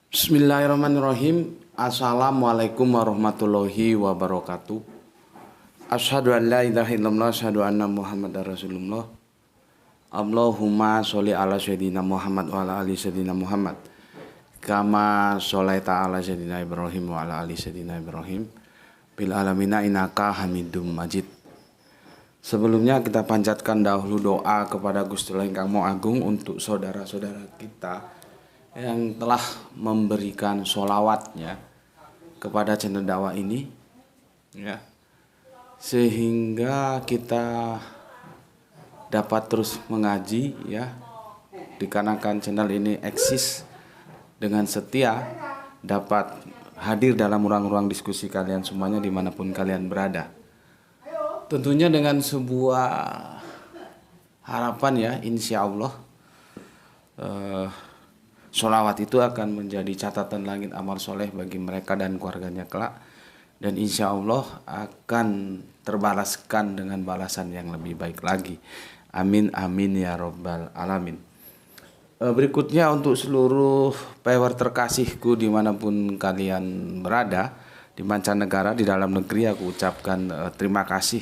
Bismillahirrahmanirrahim. Assalamualaikum warahmatullahi wabarakatuh. Asyhadu an la ilaha illallah, asyhadu anna Muhammadar Rasulullah. Allahumma sholli ala sayyidina Muhammad wa ala ali sayyidina Muhammad. Kama sholaita ala sayyidina Ibrahim wa ala ali sayyidina Ibrahim. Bil alamina innaka Hamidum Majid. Sebelumnya kita panjatkan dahulu doa kepada Gusti Allah Ingkang Maha Agung untuk saudara-saudara kita yang telah memberikan sholawatnya kepada channel dakwah ini, ya, sehingga kita dapat terus mengaji, ya, dikarenakan channel ini eksis dengan setia dapat hadir dalam ruang-ruang diskusi kalian semuanya dimanapun kalian berada. Tentunya dengan sebuah harapan, ya, insya Allah sholawat itu akan menjadi catatan langit amal soleh bagi mereka dan keluarganya kelak, dan insya Allah akan terbalaskan dengan balasan yang lebih baik lagi. Amin amin ya robbal alamin. Berikutnya untuk seluruh pewer terkasihku dimanapun kalian berada, di mancanegara, di dalam negeri, aku ucapkan terima kasih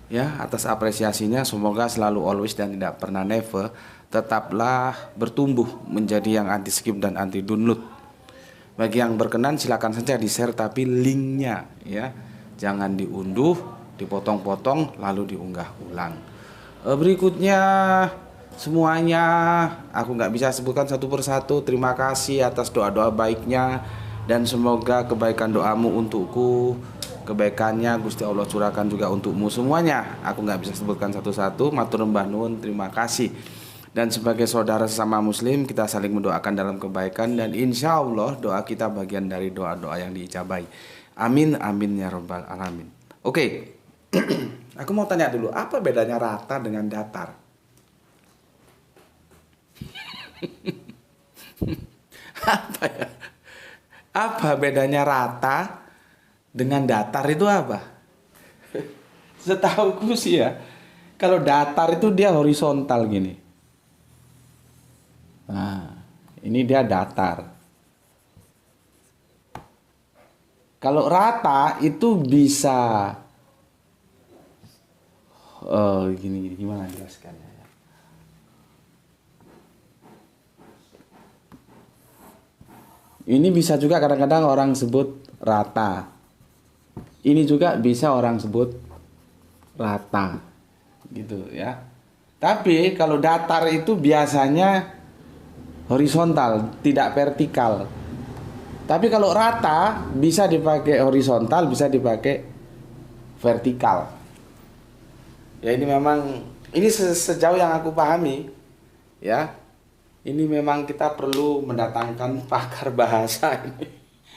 ya atas apresiasinya. Semoga selalu always dan tidak pernah never tetaplah bertumbuh menjadi yang anti skip dan anti download. Bagi yang berkenan silakan saja di share, tapi linknya, ya, jangan diunduh, dipotong-potong lalu diunggah ulang. Berikutnya semuanya aku nggak bisa sebutkan satu persatu. Terima kasih atas doa-doa baiknya, dan semoga kebaikan doamu untukku, kebaikannya Gusti Allah curahkan juga untukmu semuanya. Aku nggak bisa sebutkan satu-satu. Matur mbah nuwun, terima kasih. Dan sebagai saudara sesama muslim, kita saling mendoakan dalam kebaikan, dan insya Allah doa kita bagian dari doa-doa yang diijabahi. Amin amin ya robbal alamin. Oke. Aku mau tanya dulu, apa bedanya rata dengan datar? Apa ya? Apa bedanya rata dengan datar itu apa? Setahuku sih, ya, kalau datar itu dia horizontal gini. Nah, ini dia datar. Kalau rata itu bisa gini gimana jelaskannya, ya? Ini bisa juga kadang-kadang orang sebut rata. Ini juga bisa orang sebut rata, gitu, ya. Tapi kalau datar itu biasanya horizontal, tidak vertikal. Tapi kalau rata bisa dipakai horizontal, bisa dipakai vertikal. Ya, ini memang ini sejauh yang aku pahami, ya. Ini memang kita perlu mendatangkan pakar bahasa ini.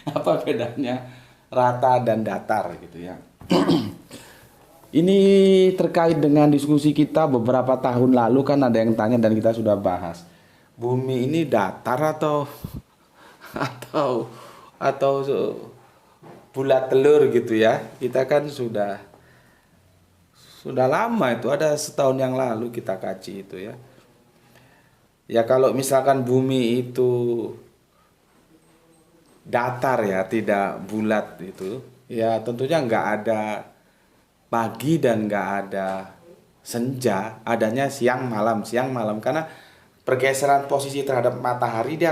Apa bedanya rata dan datar, gitu, ya. Ini terkait dengan diskusi kita beberapa tahun lalu, kan ada yang tanya dan kita sudah bahas. Bumi ini datar atau bulat telur, gitu, ya. Kita kan sudah lama itu, ada setahun yang lalu kita kaji itu, ya. Ya, kalau misalkan bumi itu datar, ya, tidak bulat itu, ya tentunya nggak ada pagi dan nggak ada senja, adanya siang malam, karena pergeseran posisi terhadap matahari dia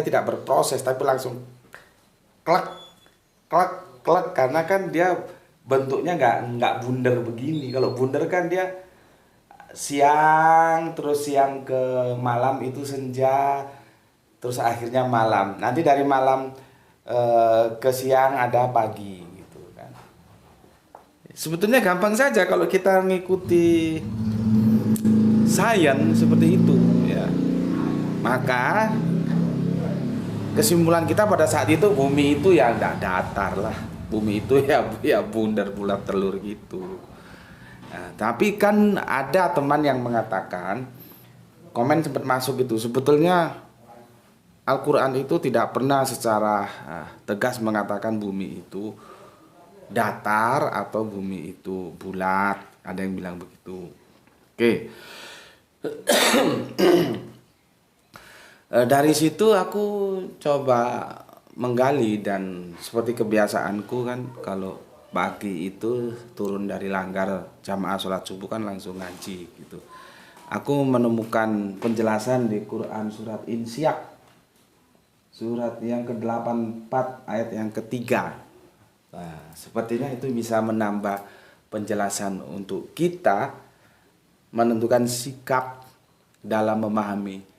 tidak berproses, tapi langsung klek klek klek, karena kan dia bentuknya nggak bundar begini. Kalau bundar kan dia siang, terus siang ke malam itu senja, terus akhirnya malam. Nanti dari malam ke siang ada pagi, gitu kan. Sebetulnya gampang saja kalau kita mengikuti sains seperti itu, ya. Maka kesimpulan kita pada saat itu bumi itu ya enggak datar lah. Bumi itu ya bundar bulat telur gitu. Nah, tapi kan ada teman yang mengatakan, komen sempat masuk itu, sebetulnya Al-Quran itu tidak pernah secara tegas mengatakan bumi itu datar atau bumi itu bulat. Ada yang bilang begitu. Oke. Dari situ aku coba menggali dan seperti kebiasaanku kan kalau pagi itu turun dari langgar jamaah sholat subuh kan langsung ngaji gitu. Aku menemukan penjelasan di Quran surat Insyiaq surat yang ke-84 ayat yang ketiga. Nah, sepertinya itu bisa menambah penjelasan untuk kita menentukan sikap dalam memahami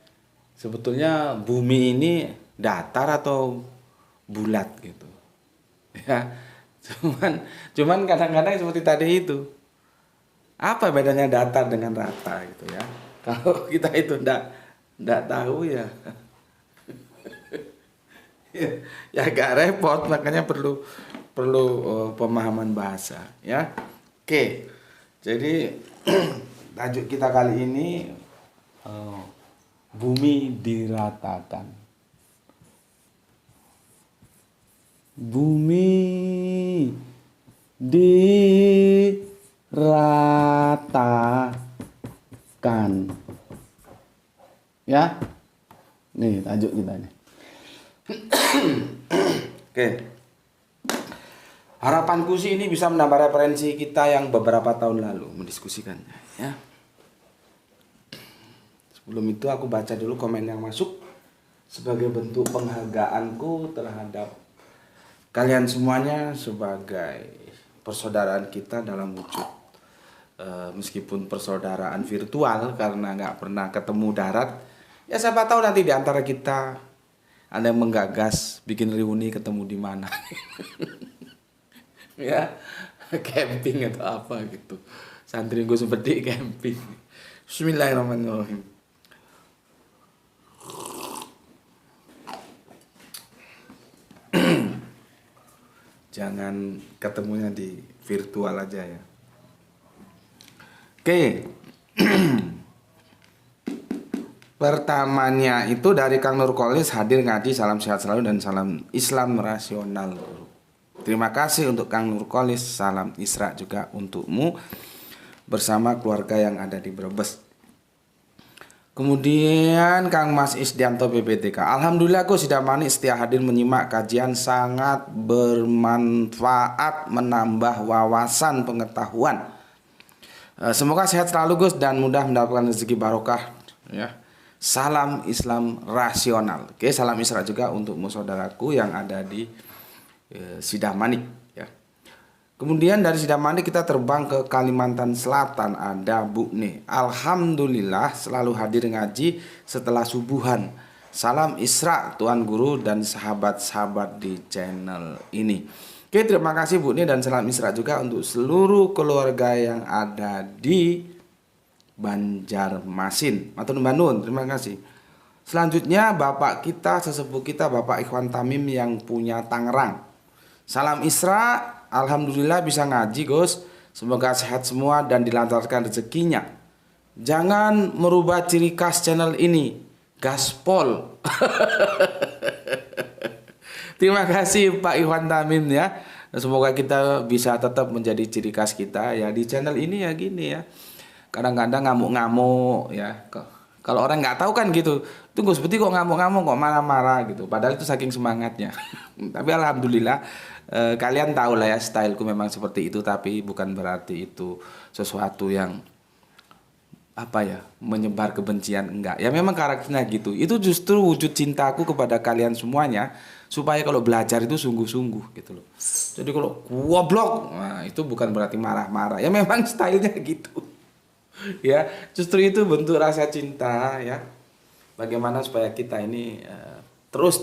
sebetulnya bumi ini datar atau bulat gitu. Ya. Cuman kadang-kadang seperti tadi itu. Apa bedanya datar dengan rata gitu ya. Kalau kita itu ndak tahu ya. Ya agak repot, makanya perlu pemahaman bahasa ya. Oke. Jadi tajuk kita kali ini bumi diratakan. Bumi diratakan. Ya. Nih tajuk kita nih. Oke. Harapanku sih ini bisa menambah referensi kita yang beberapa tahun lalu mendiskusikannya ya. Sebelum itu aku baca dulu komen yang masuk sebagai bentuk penghargaanku terhadap kalian semuanya sebagai persaudaraan kita dalam wujud meskipun persaudaraan virtual karena nggak pernah ketemu darat. Ya siapa tahu nanti di antara kita ada yang menggagas bikin reuni ketemu di mana. Ya, camping atau apa gitu. Santri gue seperti camping. Bismillahirrahmanirrahim. Jangan ketemunya di virtual aja ya. Oke. Pertamanya itu dari Kang Nurkolis hadir ngaji, salam sehat selalu dan salam Islam rasional. Terima kasih untuk Kang Nurkolis, salam Isra juga untukmu bersama keluarga yang ada di Brebes. Kemudian Kang Mas Isdianto PPTK, alhamdulillah aku sudah manik setia hadir menyimak kajian, sangat bermanfaat, menambah wawasan pengetahuan. Semoga sehat selalu Gus dan mudah mendapatkan rezeki barokah ya. Salam Islam rasional. Oke, salam Isra juga untuk saudaraku yang ada di Sidamanik ya. Kemudian dari Sidamanik kita terbang ke Kalimantan Selatan, ada Bu nih. Alhamdulillah selalu hadir ngaji setelah subuhan. Salam Isra Tuan Guru dan sahabat-sahabat di channel ini. Oke, terima kasih Bu nih dan salam Isra juga untuk seluruh keluarga yang ada di Banjarmasin. Matur nuwun, terima kasih. Selanjutnya Bapak kita, sesepuh kita, Bapak Ikhwan Tamim yang punya Tangerang. Salam Isra, alhamdulillah bisa ngaji Gus. Semoga sehat semua dan dilancarkan rezekinya. Jangan merubah ciri khas channel ini, gaspol. Terima kasih Pak Ikhwan Tamim ya. Semoga kita bisa tetap menjadi ciri khas kita ya di channel ini ya gini ya. Kadang-kadang ngamuk-ngamuk ya. Kalau orang nggak tahu kan gitu, tunggu seperti kok ngamuk-ngamuk, kok marah-marah gitu. Padahal itu saking semangatnya. Tapi alhamdulillah kalian tahu lah ya, styleku memang seperti itu. Tapi bukan berarti itu sesuatu yang apa ya, menyebar kebencian, enggak. Ya memang karakternya gitu. Itu justru wujud cintaku kepada kalian semuanya, supaya kalau belajar itu sungguh-sungguh gitu loh. Jadi kalau goblok, nah itu bukan berarti marah-marah. Ya memang stylenya gitu. Ya, justru itu bentuk rasa cinta ya. Bagaimana supaya kita ini terus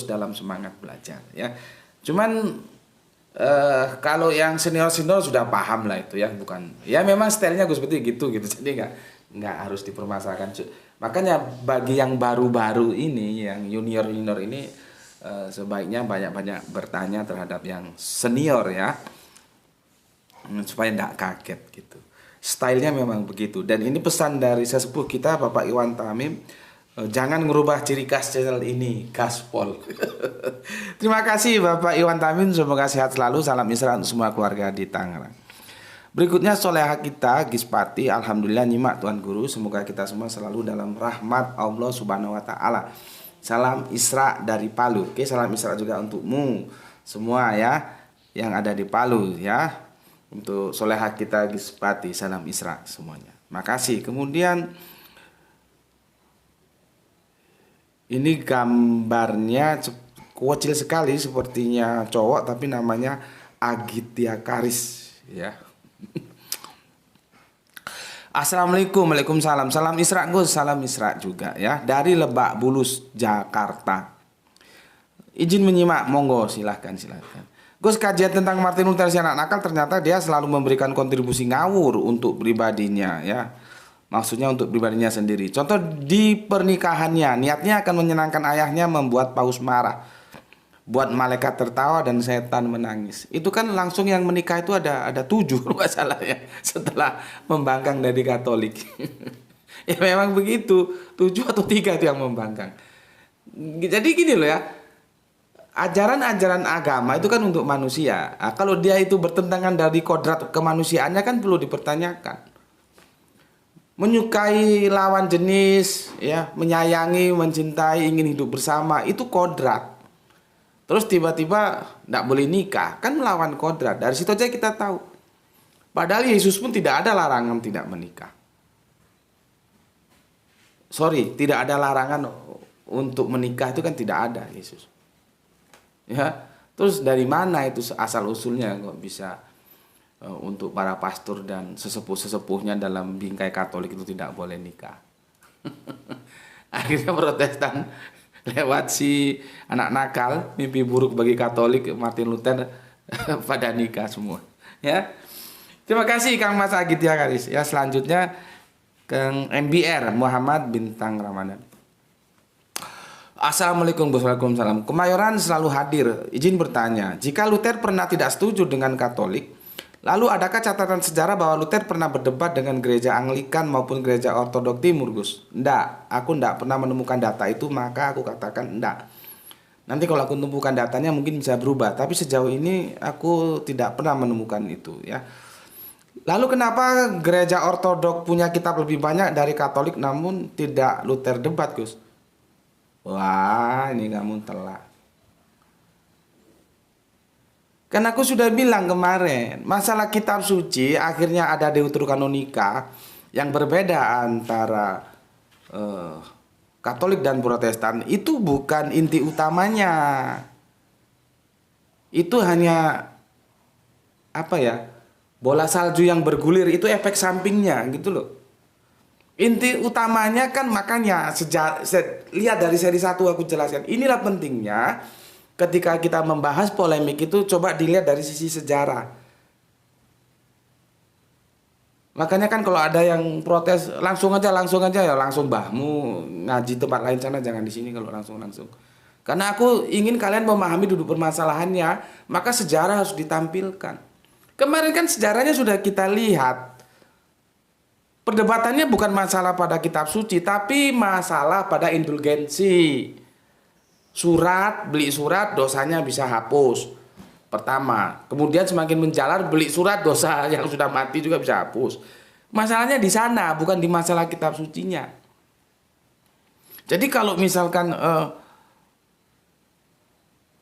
dalam semangat belajar ya. Cuman kalau yang senior sudah paham lah itu ya, bukan. Ya memang stylenya gue seperti gitu. Jadi nggak harus dipermasalahkan. Makanya bagi yang baru-baru ini, yang junior ini sebaiknya banyak-banyak bertanya terhadap yang senior ya. Supaya nggak kaget gitu. Stylenya memang begitu. Dan ini pesan dari sesepuh kita Bapak Iwan Tamim, jangan merubah ciri khas channel ini, gaspol. Terima kasih Bapak Iwan Tamim, semoga sehat selalu. Salam Isra untuk semua keluarga di Tangerang. Berikutnya soleha kita Gispati, alhamdulillah nyimak Tuan Guru, semoga kita semua selalu dalam rahmat Allah Subhanahu wa taala. Salam Isra dari Palu. Oke, salam Isra juga untukmu semua ya yang ada di Palu ya. Untuk soleha kita Gispati, salam Isra semuanya. Makasih. Kemudian ini gambarnya kecil sekali, sepertinya cowok tapi namanya Agitya Karis ya. Assalamualaikum, waalaikumsalam. Salam Isra Gus, salam Isra juga ya. Dari Lebak Bulus, Jakarta. Izin menyimak, monggo silahkan. Gus, kajian tentang Martin Luther si anak nakal ternyata dia selalu memberikan kontribusi ngawur untuk pribadinya ya. Maksudnya untuk pribadinya sendiri. Contoh di pernikahannya, niatnya akan menyenangkan ayahnya, membuat Paus marah, buat malaikat tertawa dan setan menangis. Itu kan langsung yang menikah itu ada 7 masalahnya setelah membangkang dari Katolik. Ya memang begitu, 7 atau 3 itu yang membangkang. Jadi gini loh ya, ajaran-ajaran agama itu kan untuk manusia. Nah, kalau dia itu bertentangan dari kodrat kemanusiaannya kan perlu dipertanyakan. Menyukai lawan jenis, ya, menyayangi, mencintai, ingin hidup bersama, itu kodrat. Terus tiba-tiba tidak boleh nikah, kan melawan kodrat. Dari situ aja kita tahu. Padahal Yesus pun tidak ada larangan tidak menikah. Tidak ada larangan untuk menikah, itu kan tidak ada Yesus. Ya, terus dari mana itu asal usulnya kok bisa untuk para pastor dan sesepuh-sesepuhnya dalam bingkai Katolik itu tidak boleh nikah. Akhirnya Protestan lewat si anak nakal, mimpi buruk bagi Katolik, Martin Luther pada nikah semua. Ya, terima kasih Kang Mas Agitya Karis. Ya, selanjutnya Kang MBR Muhammad Bintang Ramadan. Assalamualaikum warahmatullahi wabarakatuh. Kemayoran selalu hadir. Izin bertanya, jika Luther pernah tidak setuju dengan Katolik, lalu adakah catatan sejarah bahwa Luther pernah berdebat dengan gereja Anglikan maupun gereja Ortodok Timur, Gus? Enggak, aku enggak pernah menemukan data itu, maka aku katakan enggak. Nanti kalau aku menemukan datanya mungkin bisa berubah, tapi sejauh ini aku tidak pernah menemukan itu ya. Lalu kenapa gereja Ortodok punya kitab lebih banyak dari Katolik namun tidak Luther debat, Gus? Wah, ini kamu telat. Kan aku sudah bilang kemarin, masalah kitab suci akhirnya ada Deuterokanonika yang berbeda antara Katolik dan Protestan. Itu bukan inti utamanya. Itu hanya apa ya? Bola salju yang bergulir, itu efek sampingnya gitu loh. Inti utamanya kan, makanya lihat dari seri 1 aku jelaskan. Inilah pentingnya ketika kita membahas polemik itu, coba dilihat dari sisi sejarah. Makanya kan kalau ada yang protes langsung aja ya, langsung bahmu ngaji tempat lain sana, jangan di sini kalau langsung. Karena aku ingin kalian memahami duduk permasalahannya, maka sejarah harus ditampilkan. Kemarin kan sejarahnya sudah kita lihat. Perdebatannya bukan masalah pada kitab suci, tapi masalah pada indulgensi. Beli surat dosanya bisa hapus. Pertama, kemudian semakin menjalar beli surat dosa yang sudah mati juga bisa hapus. Masalahnya di sana, bukan di masalah kitab sucinya. Jadi kalau misalkan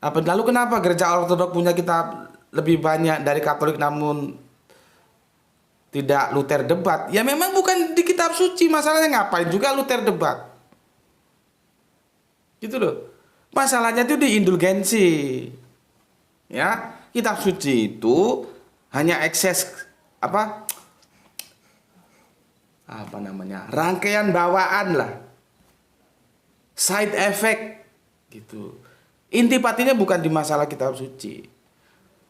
lalu kenapa gereja Ortodok punya kitab lebih banyak dari Katolik namun tidak Luther debat? Ya memang bukan di kitab suci, masalahnya ngapain juga Luther debat? Gitu loh. Masalahnya itu di indulgensi. Ya, kitab suci itu hanya ekses rangkaian bawaan lah. Side effect gitu. Inti patinya bukan di masalah kitab suci.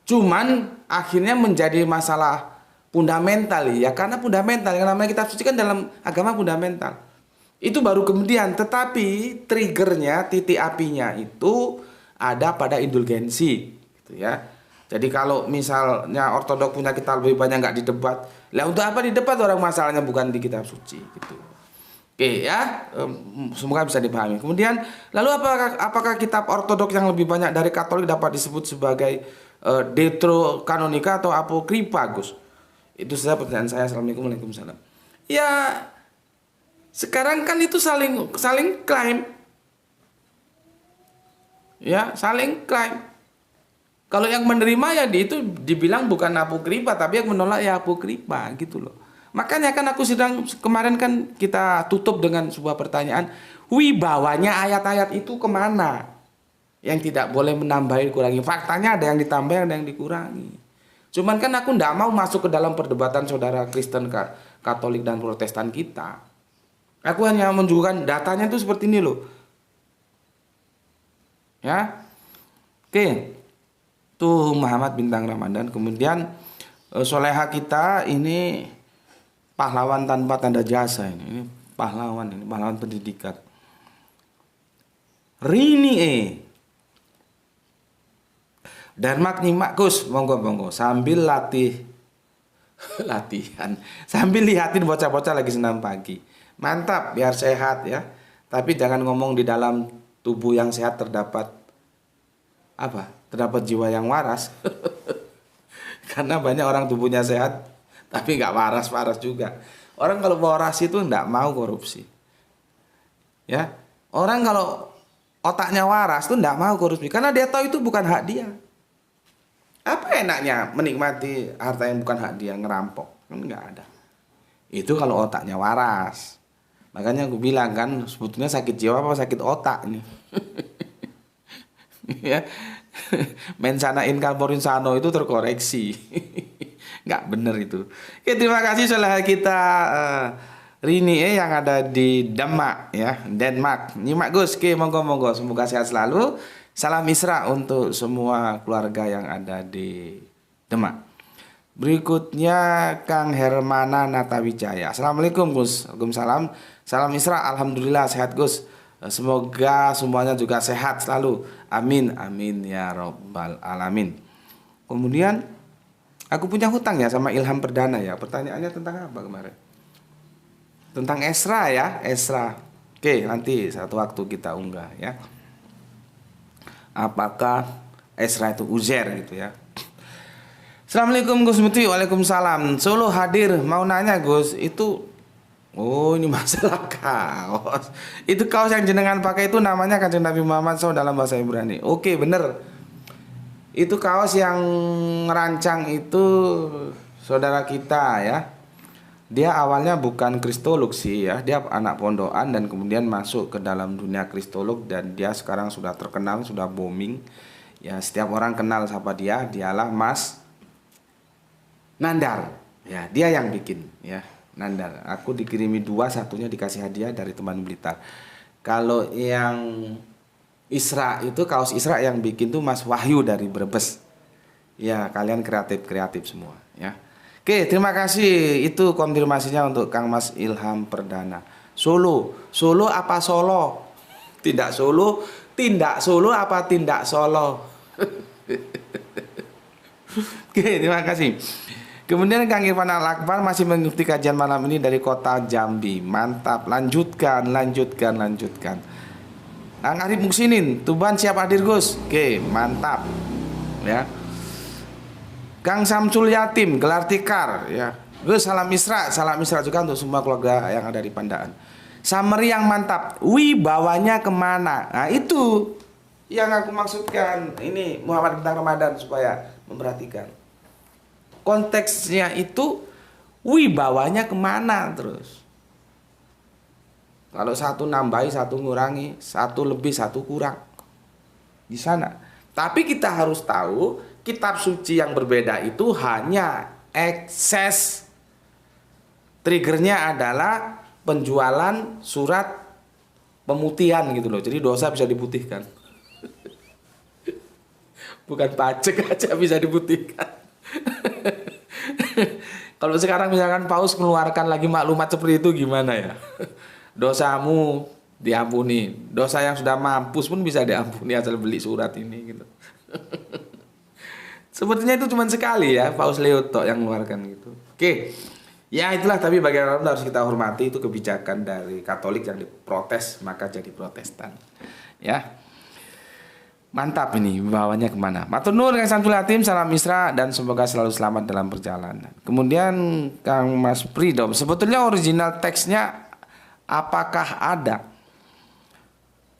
Cuman akhirnya menjadi masalah fundamental ya, karena fundamental yang namanya kitab suci kan dalam agama fundamental. Itu baru kemudian, tetapi triggernya, titik apinya itu ada pada indulgensi gitu ya. Jadi kalau misalnya Ortodok punya kitab lebih banyak nggak didebat, lah untuk apa didebat orang, masalahnya bukan di kitab suci gitu. Oke ya, semoga bisa dipahami. Kemudian lalu apakah kitab Ortodok yang lebih banyak dari Katolik dapat disebut sebagai Deuterokanonika atau Apokripa, Gus? Itu saja pertanyaan saya. Assalamualaikum. Waalaikumsalam. Ya, sekarang kan itu saling klaim. Ya, saling klaim. Kalau yang menerima ya itu dibilang bukan apokripa, tapi yang menolak ya apokripa gitu loh. Makanya kan aku sedang kemarin kan kita tutup dengan sebuah pertanyaan, wibawanya ayat-ayat itu kemana? Yang tidak boleh menambahi kurangi. Faktanya ada yang ditambah, ada yang dikurangi. Cuman kan aku tidak mau masuk ke dalam perdebatan saudara Kristen, Katolik dan Protestan kita. Aku hanya menunjukkan datanya itu seperti ini loh. Ya. Oke. Tuh Muhammad Bintang Ramadan. Kemudian soleha kita ini pahlawan tanpa tanda jasa ini pahlawan pendidikan. Rini Dharmak nyimak Gus, monggo sambil latihan, sambil lihatin bocah-bocah lagi senam pagi. Mantap, biar sehat ya. Tapi jangan ngomong di dalam tubuh yang sehat terdapat apa? Terdapat jiwa yang waras. Karena banyak orang tubuhnya sehat tapi nggak waras-waras juga. Orang kalau waras itu nggak mau korupsi. Ya, orang kalau otaknya waras tuh nggak mau korupsi karena dia tahu itu bukan hak dia. Apa enaknya menikmati harta yang bukan hak dia, ngerampok? Kan nggak ada. Itu kalau otaknya waras. Makanya aku bilang kan, sebetulnya sakit jiwa apa sakit otak nih. Ya, mensana in corpore sano itu terkoreksi. Nggak bener itu. Oke, terima kasih saudara kita Rini yang ada di Denmark ya, Denmark. Nyimak Gus, oke, monggo semoga sehat selalu. Salam Isra untuk semua keluarga yang ada di Demak. Berikutnya Kang Hermana Natawijaya. Assalamualaikum Gus. Waalaikumsalam. Salam Isra. Alhamdulillah sehat Gus. Semoga semuanya juga sehat selalu. Amin. Amin ya robbal alamin. Kemudian aku punya hutang ya sama Ilham Perdana ya. Pertanyaannya tentang apa kemarin? Tentang Esra ya. Esra. Oke, nanti satu waktu kita unggah ya. Apakah Esra itu Uzair gitu ya. Assalamualaikum Gus Muti. Waalaikumsalam. Solo hadir, mau nanya Gus, itu oh ini masalah kaos. Itu kaos yang jenengan pakai itu namanya Kanjeng Nabi Muhammad SAW dalam bahasa Ibrani. Oke, bener. Itu kaos yang ngerancang itu saudara kita ya. Dia awalnya bukan kristolog sih ya, dia anak pondokan dan kemudian masuk ke dalam dunia kristolog dan dia sekarang sudah terkenal, sudah booming. Ya, setiap orang kenal siapa dia, dialah Mas Nandar. Ya, dia yang bikin ya, Nandar. Aku dikirimi 2, satunya dikasih hadiah dari teman Blitar. Kalau yang Isra itu kaos Isra yang bikin tuh Mas Wahyu dari Brebes. Ya, kalian kreatif semua ya. Oke, terima kasih. Itu konfirmasinya untuk Kang Mas Ilham Perdana. Solo apa Solo? Tidak Solo, tindak Solo apa tindak Solo? Oke, terima kasih. Kemudian Kang Irfan Al-Akbar masih mengikuti kajian malam ini dari kota Jambi. Mantap, lanjutkan. Kang Arif Muksinin, Tuban siap hadir Gus. Oke, mantap. Ya. Kang Samsul Yatim, gelar tikar ya. Gus salam Isra juga untuk semua keluarga yang ada di Pandaan. Summary yang mantap, wibawanya kemana? Nah itu yang aku maksudkan. Ini Muhammad Bintang Ramadan supaya memperhatikan. Konteksnya itu wibawanya kemana terus. Kalau satu nambahi, satu ngurangi, satu lebih, satu kurang. Di sana. Tapi kita harus tahu kitab suci yang berbeda itu hanya ekses. Triggernya adalah penjualan surat pemutihan gitu loh. Jadi dosa bisa diputihkan. Bukan pajak aja bisa diputihkan. Kalau sekarang misalkan Paus mengeluarkan lagi maklumat seperti itu gimana ya? Dosamu diampuni. Dosa yang sudah mampus pun bisa diampuni asal beli surat ini gitu. Sebetulnya itu cuma sekali ya, Paus Leo tok yang mengeluarkan gitu. Oke. Ya itulah, tapi bagaimanapun harus kita hormati itu kebijakan dari Katolik yang diprotes maka jadi Protestan. Ya. Mantap ini, bawanya kemana? Matur nuwun Kang Samsul Hatim, salam Isra dan semoga selalu selamat dalam perjalanan. Kemudian Kang Mas Pridom, sebetulnya original teksnya apakah ada?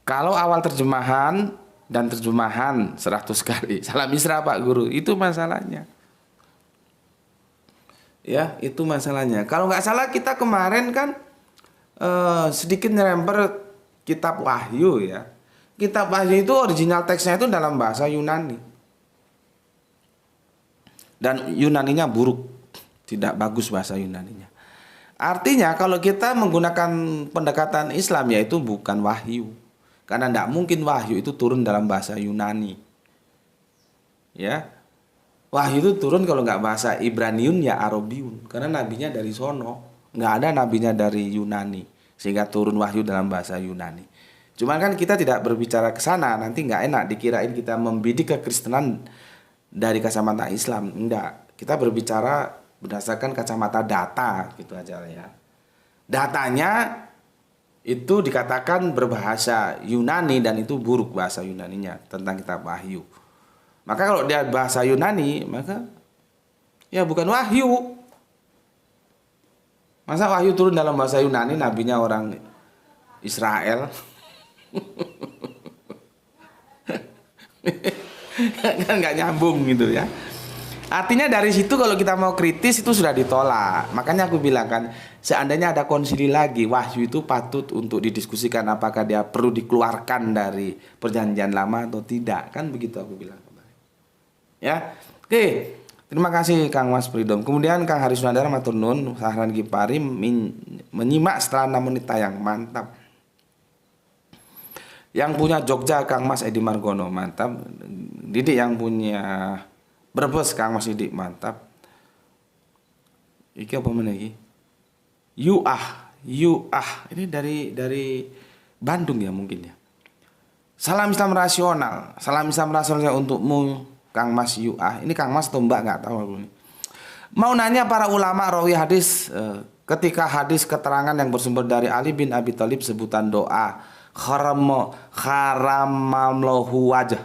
Kalau awal terjemahan dan terjemahan 100 kali, salam Isra Pak Guru, itu masalahnya. Ya, itu masalahnya. Kalau nggak salah kita kemarin kan sedikit nyerempet kitab Wahyu ya. Kitab Wahyu itu original teksnya itu dalam bahasa Yunani. Dan Yunaninya buruk, tidak bagus bahasa Yunaninya. Artinya kalau kita menggunakan pendekatan Islam yaitu bukan wahyu. Karena tidak mungkin wahyu itu turun dalam bahasa Yunani. Ya. Wahyu itu turun kalau nggak bahasa Ibraniun ya Arabiun. Karena nabinya dari sono, nggak ada nabinya dari Yunani. Sehingga turun wahyu dalam bahasa Yunani. Cuman kan kita tidak berbicara ke sana, nanti nggak enak dikirain kita membidik kekristenan dari kacamata Islam. Enggak, kita berbicara berdasarkan kacamata data gitu aja ya. Datanya itu dikatakan berbahasa Yunani dan itu buruk bahasa Yunaninya tentang kitab Wahyu. Maka kalau dia bahasa Yunani, maka ya bukan wahyu. Masa wahyu turun dalam bahasa Yunani, nabinya orang Israel? Kan nggak nyambung gitu ya. Artinya dari situ kalau kita mau kritis itu sudah ditolak. Makanya aku bilang kan, seandainya ada konsili lagi, wahyu itu patut untuk didiskusikan apakah dia perlu dikeluarkan dari perjanjian lama atau tidak. Kan begitu aku bilang kemarin. Ya. Oke. Terima kasih Kang Mas Pridom. Kemudian Kang Haris Nandara matur nuwun, Sahran Gipari menyimak setelah 6 menit tayang. Mantap. Yang punya Jogja Kang Mas Edi Margono, mantap. Didik yang punya Brebes Kang Mas Didik, mantap. Iki apa mana iki? Ini dari Bandung ya mungkin ya. Salam Islam rasional. Salam Islam rasional untukmu Kang Mas Yuah. Ini Kang Mas atau Mbak nggak tahu aku ini. Mau nanya para ulama rawi hadis ketika hadis keterangan yang bersumber dari Ali bin Abi Thalib sebutan doa kharamamlahu wajah,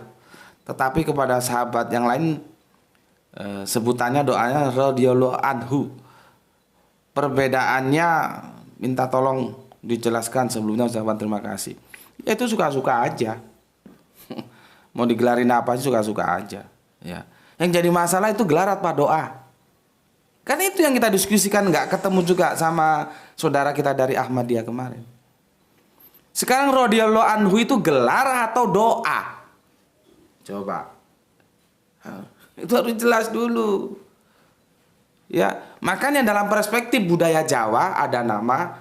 tetapi kepada sahabat yang lain sebutannya doanya radhiyallahu anhu. Perbedaannya minta tolong dijelaskan sebelumnya. Ucapan terima kasih. Ya, itu suka-suka aja. Mau digelarin apa sih suka-suka aja. Ya. Yang jadi masalah itu gelar apa doa. Kan itu yang kita diskusikan, nggak ketemu juga sama saudara kita dari Ahmadiyah kemarin. Sekarang radhiyallahu anhu itu gelar atau doa? Coba. Itu harus jelas dulu. Ya, makanya dalam perspektif budaya Jawa ada nama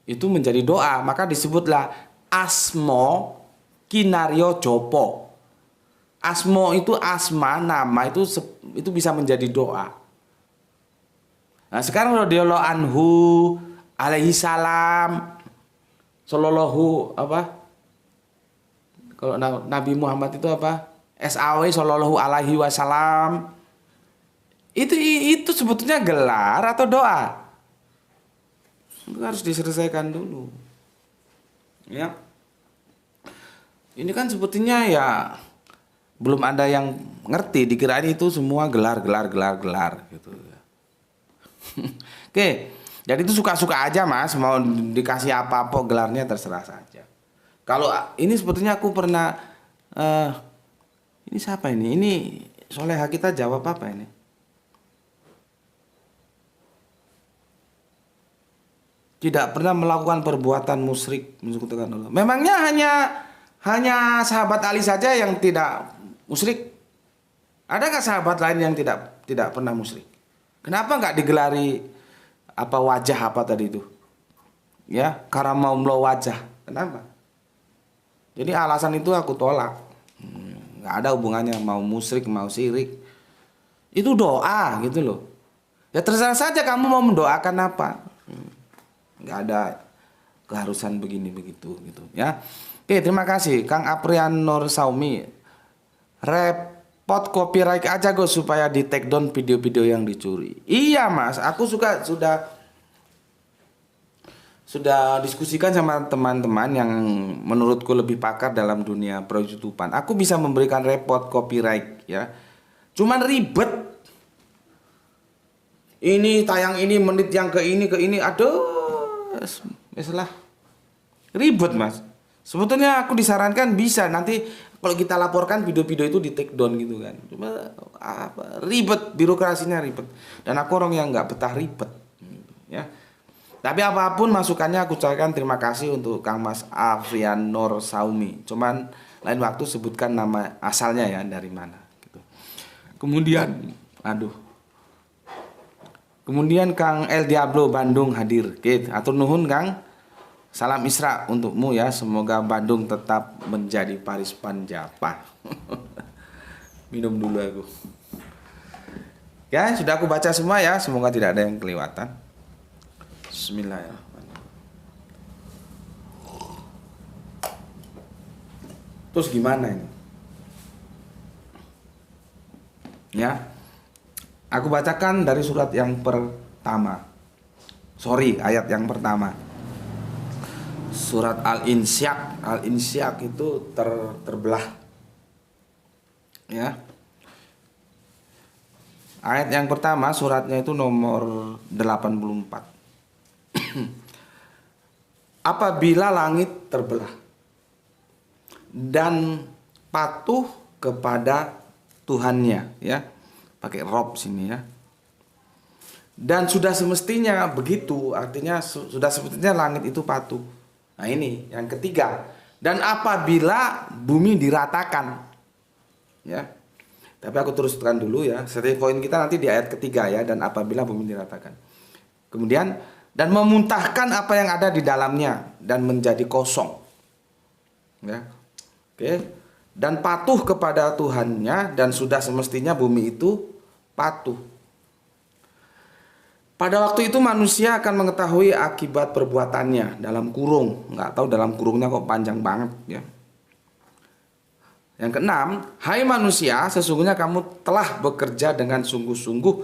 itu menjadi doa, maka disebutlah asmo kinaryo jopo. Asmo itu asma, nama itu bisa menjadi doa. Nah, sekarang radhiyallahu anhu alaihi salam sallallahu apa? Kalau Nabi Muhammad itu apa? SAW sallallahu alaihi wasallam. Itu sebetulnya gelar atau doa? Itu harus diselesaikan dulu. Ya. Ini kan sebetulnya ya belum ada yang ngerti, dikirain itu semua gelar gitu ya. Oke. Jadi itu suka-suka aja Mas, mau dikasih apa-apa gelarnya terserah saja. Kalau ini sebetulnya aku pernah ini siapa ini? Ini Soleha kita jawab apa ini? Tidak pernah melakukan perbuatan musyrik mensekutukan Allah. Memangnya hanya sahabat Ali saja yang tidak musyrik? Adakah sahabat lain yang tidak pernah musyrik? Kenapa nggak digelari apa wajah apa tadi itu? Ya, karamaulah wajah. Kenapa? Jadi alasan itu aku tolak. Nggak ada hubungannya mau musyrik mau syirik. Itu doa gitu loh. Ya terserah saja kamu mau mendoakan apa. Nggak ada keharusan begini begitu gitu ya. Oke, terima kasih Kang Aprian Nur Saumi. Repot copyright aja gue supaya di take down video-video yang dicuri. Iya Mas, aku sudah sudah diskusikan sama teman-teman yang menurutku lebih pakar dalam dunia per-YouTubean. Aku bisa memberikan report copyright ya. Cuman ribet. Ini tayang ini menit yang ke ini, aduh, lah ribet mas. Sebetulnya aku disarankan bisa nanti kalau kita laporkan video-video itu di take down gitu kan. Cuma ribet, birokrasinya ribet. Dan aku orang yang nggak betah ribet, ya. Tapi apapun masukannya aku ucapkan terima kasih untuk Kang Mas Afrian Nur Saumi. Cuman lain waktu sebutkan nama asalnya ya dari mana. Gitu. Kemudian Kang El Diablo Bandung hadir. Gitu. Atur nuhun Kang. Salam Isra untukmu ya. Semoga Bandung tetap menjadi Paris Panjapa. Minum dulu aku. Ya sudah aku baca semua ya. Semoga tidak ada yang kelewatan. Bismillahirrahmanirrahim. Terus gimana ini? Ya. Aku bacakan dari surat yang pertama. Ayat yang pertama. Surat Al-Insyiaq. Al-Insyiaq itu terbelah. Ya. Ayat yang pertama suratnya itu nomor 84. Apabila langit terbelah dan patuh kepada Tuhannya, ya, pakai rob sini ya. Dan sudah semestinya begitu, artinya sudah semestinya langit itu patuh. Nah ini yang ketiga. Dan apabila bumi diratakan, ya. Tapi aku teruskan dulu ya. Setiap poin kita nanti di ayat ketiga ya. Dan apabila bumi diratakan. Kemudian dan memuntahkan apa yang ada di dalamnya dan menjadi kosong. Ya. Oke. Dan patuh kepada Tuhannya dan sudah semestinya bumi itu patuh. Pada waktu itu manusia akan mengetahui akibat perbuatannya dalam kurung. Nggak tahu dalam kurungnya kok panjang banget ya. Yang keenam, hai manusia, sesungguhnya kamu telah bekerja dengan sungguh-sungguh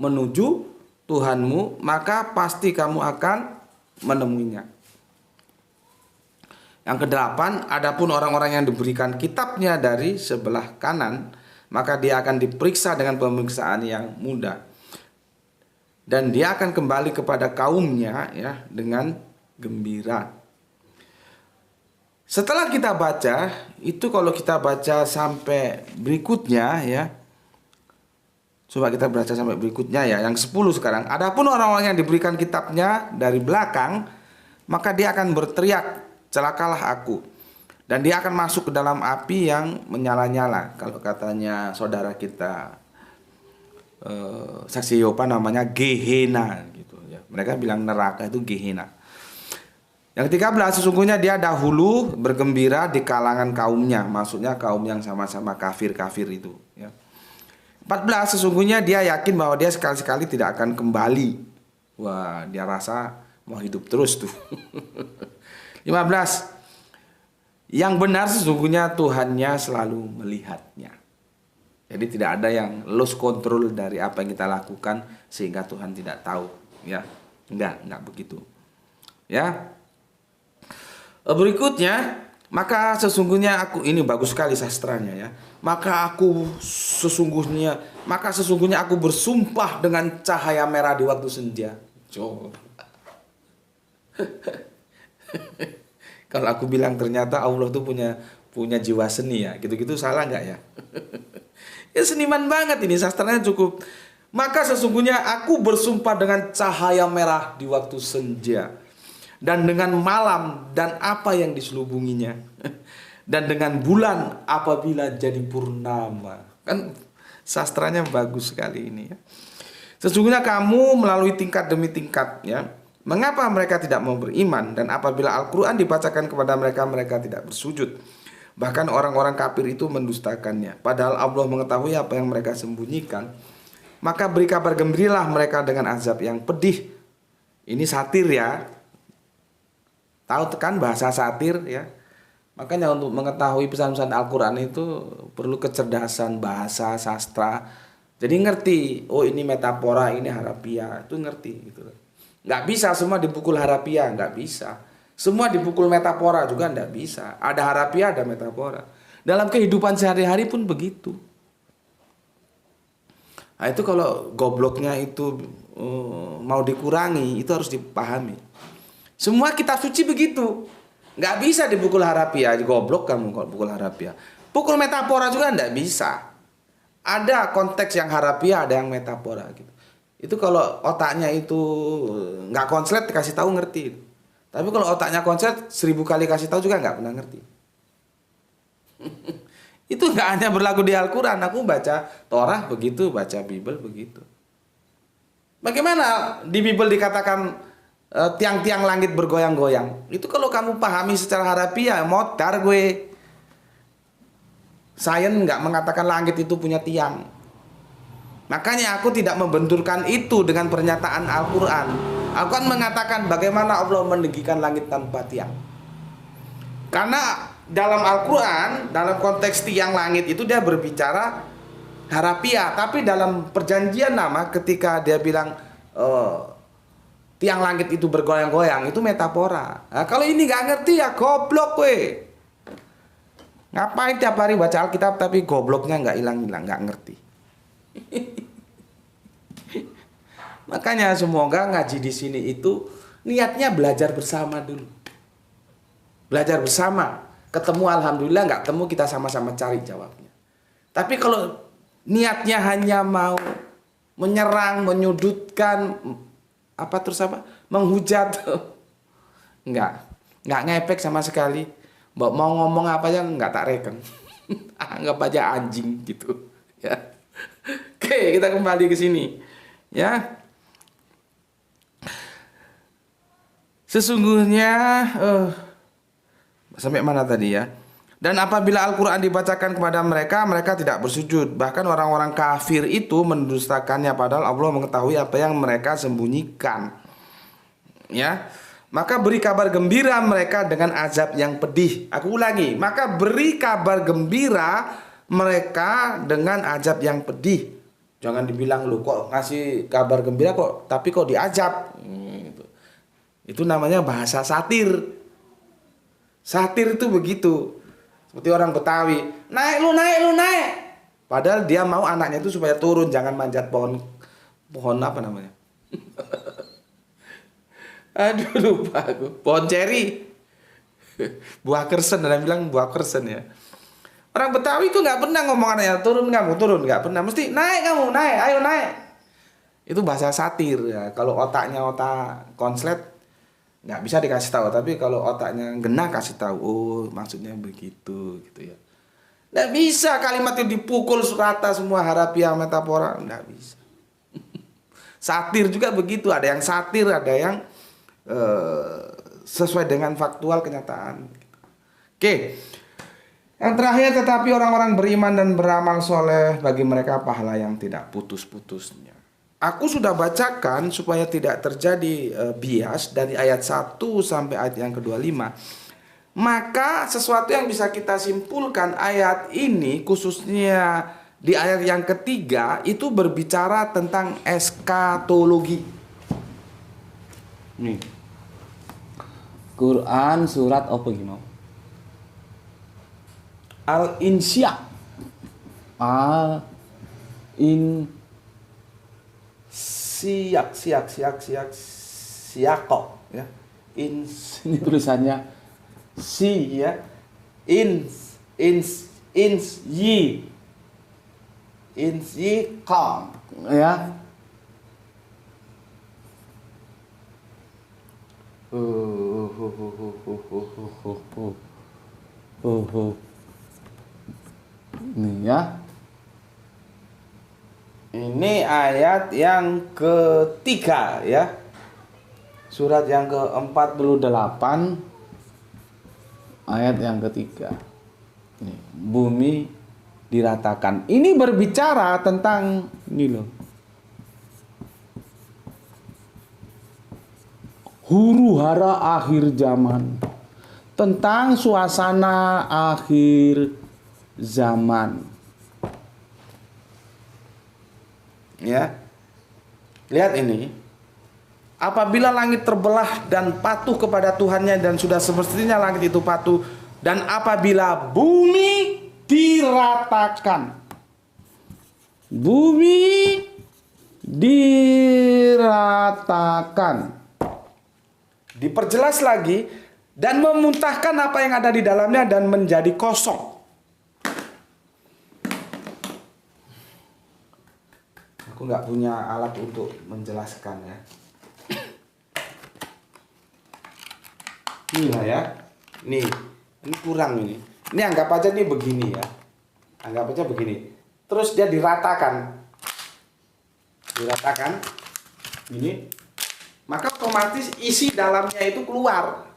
menuju Tuhanmu, maka pasti kamu akan menemuinya. Yang kedelapan, adapun orang-orang yang diberikan kitabnya dari sebelah kanan, maka dia akan diperiksa dengan pemeriksaan yang mudah. Dan dia akan kembali kepada kaumnya ya dengan gembira. Setelah kita baca, itu kalau kita baca sampai berikutnya ya. Coba kita baca sampai berikutnya ya, yang 10 sekarang. Adapun orang-orang yang diberikan kitabnya dari belakang, maka dia akan berteriak, celakalah aku. Dan dia akan masuk ke dalam api yang menyala-nyala. Kalau katanya saudara kita Saksi Yehova namanya Gehenna gitu ya. Mereka bilang neraka itu Gehenna. Yang 13, sesungguhnya dia dahulu bergembira di kalangan kaumnya. Maksudnya kaum yang sama-sama kafir-kafir itu ya. 14, sesungguhnya dia yakin bahwa dia sekali-sekali tidak akan kembali. Wah, dia rasa mau hidup terus tuh. 15, yang benar sesungguhnya Tuhannya selalu melihatnya. Jadi tidak ada yang lose control dari apa yang kita lakukan sehingga Tuhan tidak tahu. Ya, enggak begitu. Ya. Berikutnya, maka sesungguhnya aku, ini bagus sekali sastranya ya. Maka sesungguhnya aku bersumpah dengan cahaya merah di waktu senja. Kalau aku bilang ternyata Allah tuh punya jiwa seni ya, gitu-gitu salah nggak ya? Ya seniman banget ini, sastranya cukup. Maka sesungguhnya aku bersumpah dengan cahaya merah di waktu senja, dan dengan malam dan apa yang diselubunginya, dan dengan bulan apabila jadi purnama. Kan sastranya bagus sekali ini ya. Sesungguhnya kamu melalui tingkat demi tingkat ya. Mengapa mereka tidak mau beriman? Dan apabila Al-Quran dibacakan kepada mereka, mereka tidak bersujud. Bahkan orang-orang kafir itu mendustakannya. Padahal Allah mengetahui apa yang mereka sembunyikan. Maka beri kabar gembiralah mereka dengan azab yang pedih. Ini satir ya. Tahu kan bahasa satir ya. Makanya untuk mengetahui pesan-pesan Al-Quran itu perlu kecerdasan bahasa, sastra. Jadi ngerti, oh ini metafora, ini harafiah, itu ngerti gitu. Nggak bisa semua dipukul harafiah, nggak bisa. Semua dipukul metafora juga nggak bisa. Ada harafiah, ada metafora. Dalam kehidupan sehari-hari pun begitu. Nah, itu kalau gobloknya itu mau dikurangi, itu harus dipahami. Semua kitab suci begitu. Nggak bisa dipukul harafiah, goblok kamu kalau pukul harafiah. Pukul metafora juga nggak bisa. Ada konteks yang harafiah, ada yang metafora gitu. Itu kalau otaknya itu nggak konslet dikasih tahu ngerti. Tapi kalau otaknya konslet 1000 kali kasih tahu juga nggak pernah ngerti. Itu nggak hanya berlaku di Al-Quran. Aku baca Torah begitu, baca Bible begitu. Bagaimana di Bible dikatakan tiang-tiang langit bergoyang-goyang? Itu kalau kamu pahami secara harafiah, modar gue. Sains nggak mengatakan langit itu punya tiang. Makanya aku tidak membenturkan itu dengan pernyataan Al-Quran. Al-Quran mengatakan bagaimana Allah meninggikan langit tanpa tiang. Karena dalam Al-Quran, dalam konteks tiang langit itu dia berbicara harafiah. Tapi dalam perjanjian lama ketika dia bilang tiang langit itu bergoyang-goyang, itu metafora. Nah, kalau ini nggak ngerti ya goblok we. Ngapain tiap hari baca Alkitab tapi gobloknya nggak hilang-hilang, nggak ngerti. Makanya semoga ngaji di sini itu niatnya belajar bersama dulu. Belajar bersama. Ketemu alhamdulillah, nggak ketemu kita sama-sama cari jawabnya. Tapi kalau niatnya hanya mau menyerang, menyudutkan, menghujat, nggak ngefek sama sekali. Mau ngomong apa aja nggak tak reken. Anggap aja anjing gitu. Ya. Oke, kita kembali ke sini. Ya. Sesungguhnya sampai mana tadi ya? Dan apabila Al-Quran dibacakan kepada mereka, mereka tidak bersujud. Bahkan orang-orang kafir itu mendustakannya, padahal Allah mengetahui apa yang mereka sembunyikan. Ya. Maka beri kabar gembira mereka dengan azab yang pedih. Aku ulangi, maka beri kabar gembira mereka dengan azab yang pedih. Jangan dibilang lu kok ngasih kabar gembira kok, tapi kok diazab. Itu namanya bahasa satir. Satir itu begitu. Seperti orang Betawi, naik lu naik. Padahal dia mau anaknya itu supaya turun, jangan manjat pohon apa namanya? Aduh lupa aku. Pohon ceri. Buah kersen, ada yang bilang buah kersen ya. Orang Betawi itu nggak pernah ngomong anaknya turun kamu, turun, nggak pernah. Mesti naik kamu, naik, ayo naik. Itu bahasa satir ya. Kalau otaknya otak konslet nggak bisa dikasih tahu. Tapi kalau otaknya genah kasih tahu. Oh maksudnya begitu gitu ya. Nggak bisa kalimat itu dipukul rata semua harafiah metafora, nggak bisa. Satir juga begitu. Ada yang satir, ada yang sesuai dengan faktual kenyataan. Oke. Yang terakhir, tetapi orang-orang beriman dan beramal soleh bagi mereka pahala yang tidak putus-putusnya. Aku sudah bacakan supaya tidak terjadi bias dari ayat 1 sampai ayat yang ke-25. Maka sesuatu yang bisa kita simpulkan ayat ini khususnya di ayat yang ketiga itu berbicara tentang eskatologi. Nih. Quran surat apa gimana? Al-Insya. Siak kok ya. Ini tulisannya Si ya. Yi kom ya. Nih ya. Ini ayat yang ketiga ya. Surat yang ke-48 Ayat yang ketiga. Nih, bumi diratakan. Ini berbicara tentang ini loh. Huru-hara akhir zaman. Tentang suasana akhir zaman. Ya. Lihat ini. apabila langit terbelah dan patuh kepada Tuhannya, dan sudah semestinya langit itu patuh, dan apabila bumi diratakan. Bumi diratakan. Diperjelas lagi, dan memuntahkan apa yang ada di dalamnya dan menjadi kosong. Aku nggak punya alat untuk menjelaskan ya. Ini lah ya. Ini kurang ini. Ini anggap aja nih begini ya. Anggap aja begini. Terus dia diratakan. Diratakan. Ini. Maka otomatis isi dalamnya itu keluar.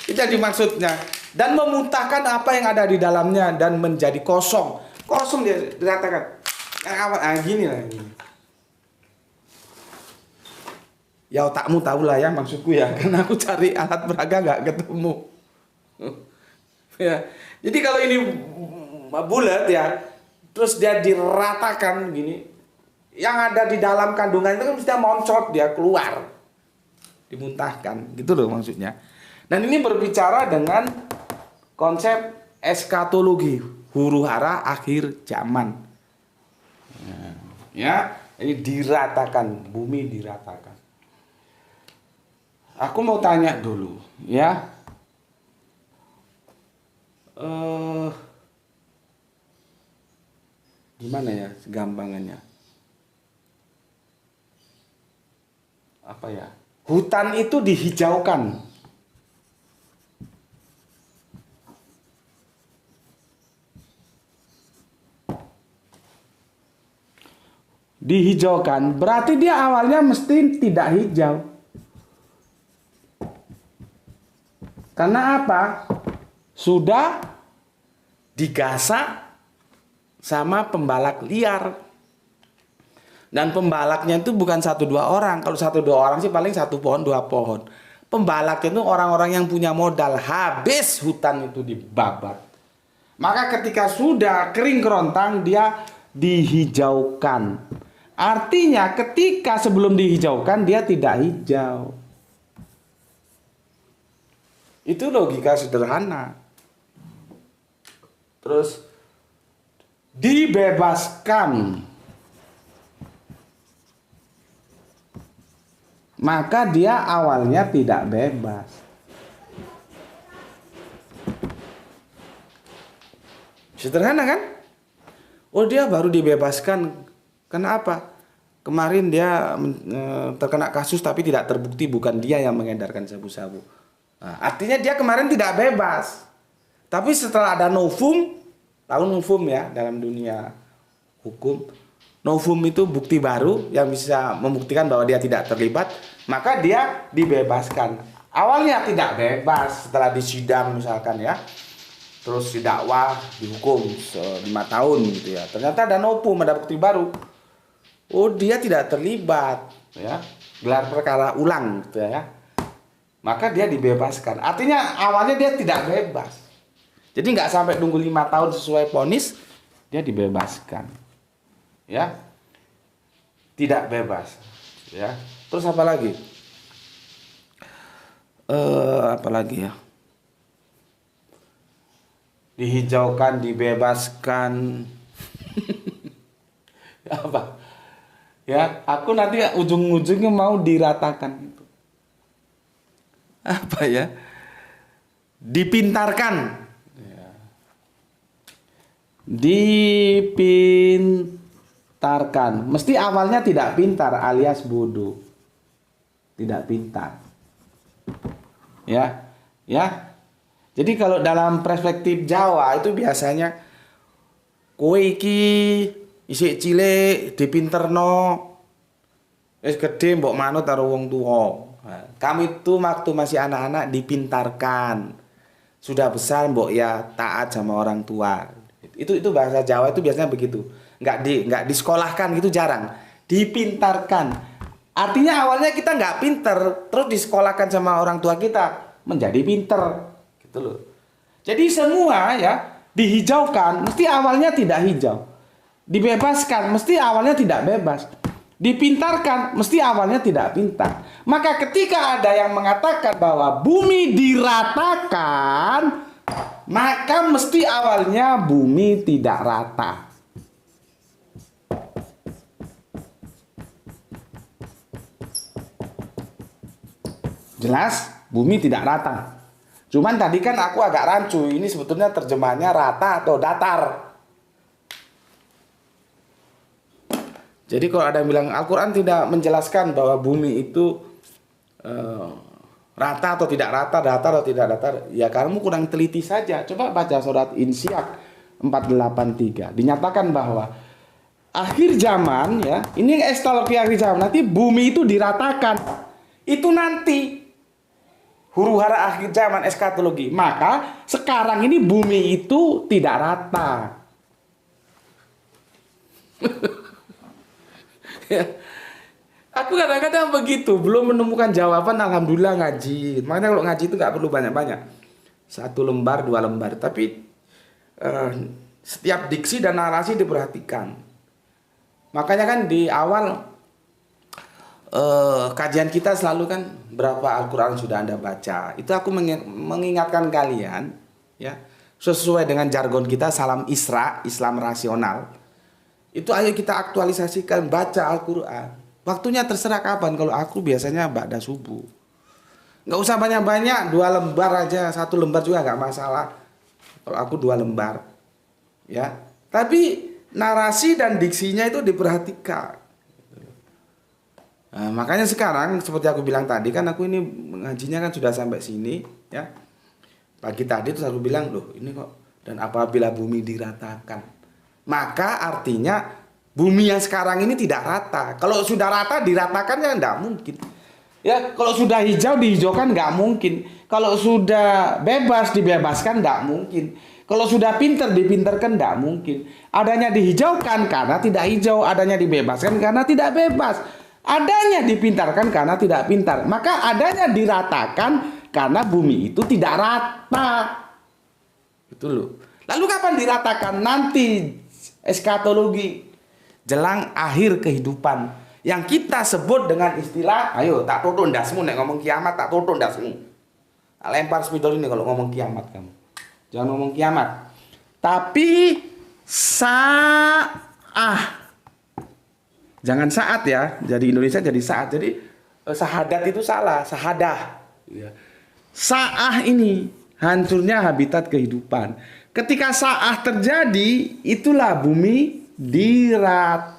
Itu jadi maksudnya. Dan memuntahkan apa yang ada di dalamnya dan menjadi kosong. Kosong dia diratakan. Gini lah gini. Ya otakmu tahu lah ya maksudku ya, karena aku cari alat peraga nggak ketemu. Ya, jadi kalau ini bulat ya, terus dia diratakan gini, yang ada di dalam kandungan itu kan mesti moncot dia keluar, dimuntahkan, gitu loh maksudnya. Dan ini berbicara dengan konsep eskatologi, huru hara akhir zaman. Ya, ini diratakan, bumi diratakan. Aku mau tanya dulu, ya. Gimana ya gampangannya? Apa ya? Hutan itu dihijaukan. Dihijaukan, berarti dia awalnya mesti tidak hijau. Karena apa? Sudah digasak sama pembalak liar. Dan pembalaknya itu bukan 1-2 orang. Kalau 1-2 orang sih paling 1 pohon, 2 pohon. Pembalaknya itu orang-orang yang punya modal. Habis hutan itu dibabat. Maka ketika sudah kering kerontang, dia dihijaukan. Artinya ketika sebelum dihijaukan, dia tidak hijau. Itu logika sederhana. Terus dibebaskan, maka dia awalnya tidak bebas. Sederhana kan? Oh, dia baru dibebaskan. Kenapa? Kemarin dia terkena kasus tapi tidak terbukti bukan dia yang mengedarkan sabu-sabu. Nah, artinya dia kemarin tidak bebas. Tapi setelah ada novum, tahu novum ya dalam dunia hukum. Novum itu bukti baru yang bisa membuktikan bahwa dia tidak terlibat, maka dia dibebaskan. Awalnya tidak bebas, setelah disidang misalkan ya. Terus didakwa, dihukum 5 tahun gitu ya. Ternyata ada novum, ada bukti baru. Oh, dia tidak terlibat ya. Gelar perkara ulang gitu ya. Maka dia dibebaskan. Artinya awalnya dia tidak bebas. Jadi nggak sampai nunggu 5 tahun sesuai vonis, dia dibebaskan. Ya. Tidak bebas. Ya. Terus apa lagi? Apa lagi ya? Dihijaukan, dibebaskan. Apa? Ya, aku nanti ujung-ujungnya mau diratakan. Apa ya? Dipintarkan. Dipintarkan. Mesti awalnya tidak pintar alias bodoh. Tidak pintar. Ya. Ya. Jadi kalau dalam perspektif Jawa itu biasanya kowe iki isik cilik dipinterno. Wis gedhe mbok manut karo wong tuwa. Kami itu waktu masih anak-anak dipintarkan. Sudah besar mbok ya taat sama orang tua. Itu bahasa Jawa itu biasanya begitu. Nggak disekolahkan gitu jarang. Dipintarkan. Artinya awalnya kita nggak pinter, terus disekolahkan sama orang tua kita menjadi pinter. Gitu loh. Jadi semua ya dihijaukan mesti awalnya tidak hijau. Dibebaskan mesti awalnya tidak bebas. dipintarkan, mesti awalnya tidak pintar. Maka ketika ada yang mengatakan bahwa bumi diratakan, maka mesti awalnya bumi tidak rata. Jelas, bumi tidak rata. Cuman tadi kan aku agak rancu, ini sebetulnya terjemahnya rata atau datar. Jadi kalau ada yang bilang Al-Quran tidak menjelaskan bahwa bumi itu rata atau tidak rata, datar atau tidak datar, ya kamu kurang teliti saja. Coba baca surat Insyiaq 483. Dinyatakan bahwa akhir zaman, ya, ini eskatologi akhir zaman, nanti bumi itu diratakan. Itu nanti huru hara akhir zaman, eskatologi. Maka sekarang ini bumi itu tidak rata. Ya. Aku kadang-kadang begitu, belum menemukan jawaban, alhamdulillah ngaji. Makanya kalau ngaji itu nggak perlu banyak-banyak, 1 lembar 2 lembar, tapi setiap diksi dan narasi diperhatikan. Makanya kan di awal kajian kita selalu kan berapa Al-Quran sudah Anda baca. Itu aku mengingatkan kalian, ya, sesuai dengan jargon kita salam Isra, Islam rasional. Itu ayo kita aktualisasikan, baca Al-Quran. Waktunya terserah kapan. Kalau aku biasanya ba'da subuh. Nggak usah banyak-banyak, 2 lembar aja, 1 lembar juga nggak masalah. Kalau aku 2 lembar, ya. Tapi narasi dan diksinya itu diperhatikan. Nah, makanya sekarang seperti aku bilang tadi kan, aku ini mengajinya kan sudah sampai sini, ya. Pagi tadi terus aku bilang, loh ini kok, dan apabila bumi diratakan, maka artinya bumi yang sekarang ini tidak rata. Kalau sudah rata diratakan ya tidak mungkin. Ya, kalau sudah hijau dihijaukan nggak mungkin. Kalau sudah bebas dibebaskan nggak mungkin. Kalau sudah pinter dipinterkan nggak mungkin. Adanya dihijaukan karena tidak hijau, adanya dibebaskan karena tidak bebas. Adanya dipintarkan karena tidak pintar. Maka adanya diratakan karena bumi itu tidak rata. Itu loh. Lalu kapan diratakan? Nanti eskatologi, jelang akhir kehidupan, yang kita sebut dengan istilah, ayo tak toto ndasmu, nek ngomong kiamat tak toto ndasmu. Lempar spidol ini kalau ngomong kiamat kamu. Jangan ngomong kiamat. Tapi jangan saat ya. Jadi Indonesia jadi saat. Jadi sahadat itu salah, sahadah. Sa'ah ini hancurnya habitat kehidupan. Ketika sa'ah terjadi, itulah bumi diratakan.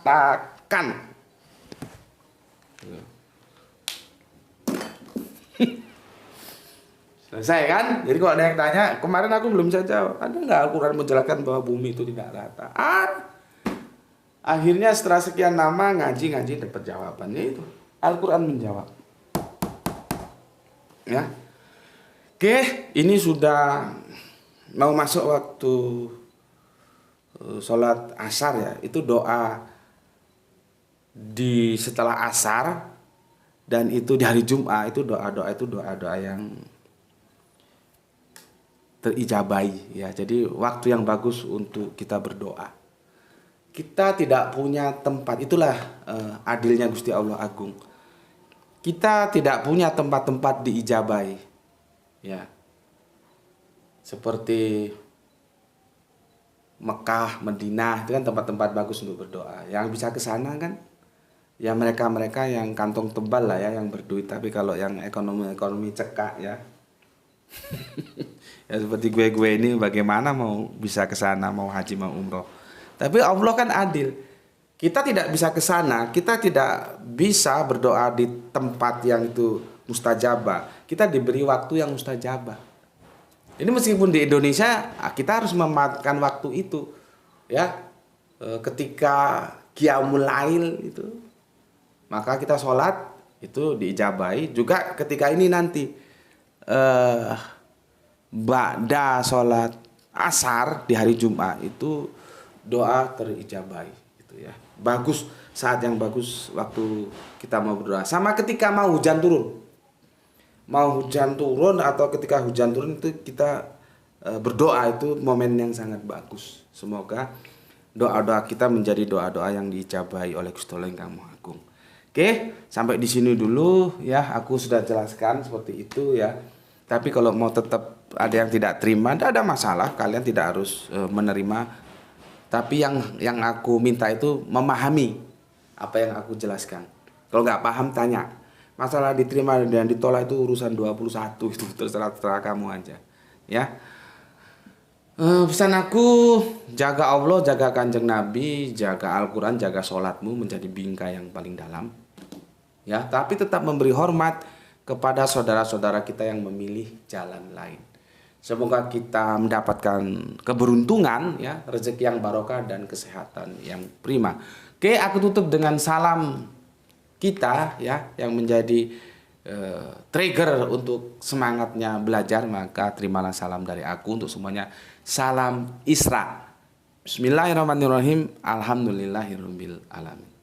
Selesai kan? Jadi kalau ada yang tanya, kemarin aku belum bisa jawab, ada nggak Al-Quran menjelaskan bahwa bumi itu tidak rata? Akhirnya setelah sekian lama ngaji dapat jawabannya itu. Al-Quran menjawab. Ya. Oke, ini sudah mau masuk waktu sholat asar ya. Itu doa di setelah asar, dan itu di hari Jumat, itu doa-doa yang terijabai ya. Jadi waktu yang bagus untuk kita berdoa. Kita tidak punya tempat, itulah adilnya Gusti Allah Agung. Kita tidak punya tempat-tempat diijabai ya. Seperti Mekah, Madinah, itu kan tempat-tempat bagus untuk berdoa. Yang bisa ke sana kan ya mereka-mereka yang kantong tebal lah ya, yang berduit. Tapi kalau yang ekonomi cekak ya ya seperti gue ini, bagaimana mau bisa ke sana, mau haji, mau umroh. Tapi Allah kan adil. Kita tidak bisa ke sana, kita tidak bisa berdoa di tempat yang itu mustajabah. Kita diberi waktu yang mustajabah. Ini meskipun di Indonesia kita harus memanfaatkan waktu itu ya. Ketika qiyamul lail itu, maka kita sholat itu diijabahi. Juga ketika ini nanti ba'da sholat asar di hari Jumat itu doa terijabahi gitu ya. Bagus, saat yang bagus waktu kita mau berdoa. Sama ketika mau hujan turun. Mau hujan turun atau ketika hujan turun itu kita berdoa, itu momen yang sangat bagus. Semoga doa-doa kita menjadi doa-doa yang diijabahi oleh Gusti Allah yang Maha Agung. Oke, sampai di sini dulu ya. Aku sudah jelaskan seperti itu ya. Tapi kalau mau tetap ada yang tidak terima, tidak ada masalah. Kalian tidak harus menerima. Tapi yang aku minta itu memahami apa yang aku jelaskan. Kalau nggak paham tanya. Masalah diterima dan ditolak itu urusan 21 itu terserah kamu aja. Ya. Pesan aku, jaga Allah, jaga kanjeng Nabi, jaga Al-Quran, jaga sholatmu menjadi bingkai yang paling dalam. Ya, tapi tetap memberi hormat kepada saudara-saudara kita yang memilih jalan lain. Semoga kita mendapatkan keberuntungan, ya, rezeki yang barokah dan kesehatan yang prima. Oke, aku tutup dengan salam kita, ya, yang menjadi trigger untuk semangatnya belajar. Maka terimalah salam dari aku untuk semuanya. Salam Isra. Bismillahirrahmanirrahim. Alhamdulillahirabbil alamin.